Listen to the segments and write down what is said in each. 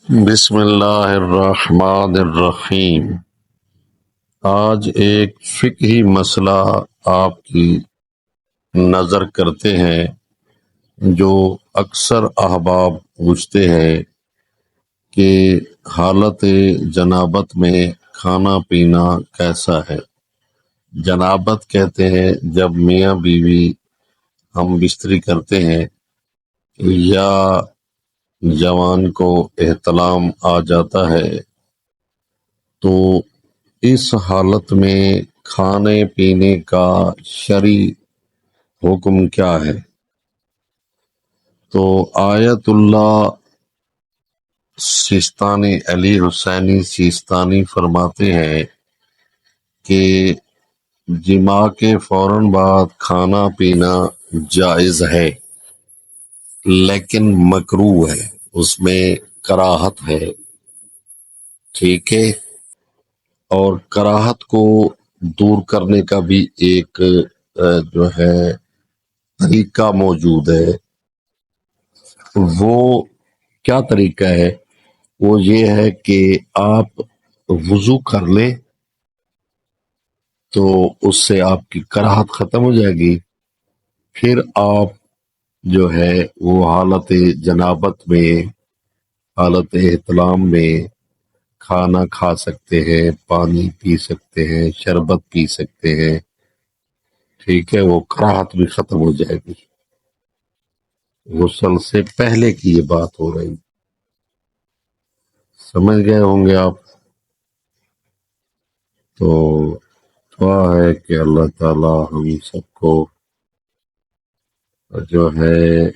بسم اللہ الرحمن الرحیم۔ آج ایک فقہی مسئلہ آپ کی نظر کرتے ہیں جو اکثر احباب پوچھتے ہیں کہ حالت جنابت میں کھانا پینا کیسا ہے۔ جنابت کہتے ہیں جب میاں بیوی ہم بستری کرتے ہیں یا جوان کو احتلام آ جاتا ہے تو اس حالت میں کھانے پینے کا شرعی حکم کیا ہے۔ تو آیت اللہ سیستانی علی حسینی سیستانی فرماتے ہیں کہ جماع کے فوراً بعد کھانا پینا جائز ہے لیکن مکروہ ہے، اس میں کراہت ہے، ٹھیک ہے۔ اور کراہت کو دور کرنے کا بھی ایک جو ہے طریقہ موجود ہے۔ وہ کیا طریقہ ہے؟ وہ یہ ہے کہ آپ وضو کر لیں تو اس سے آپ کی کراہت ختم ہو جائے گی، پھر آپ جو ہے وہ حالت جنابت میں، حالت احتلام میں کھانا کھا سکتے ہیں، پانی پی سکتے ہیں، شربت پی سکتے ہیں، ٹھیک ہے۔ وہ کراہت بھی ختم ہو جائے گی۔ غسل سے پہلے کی یہ بات ہو رہی، سمجھ گئے ہوں گے آپ۔ تو دعا ہے کہ اللہ تعالی ہم سب کو جو ہے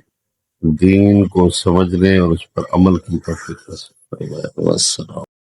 دین کو سمجھنے اور اس پر عمل کی توفیق نصیب فرمائے۔ والسلام۔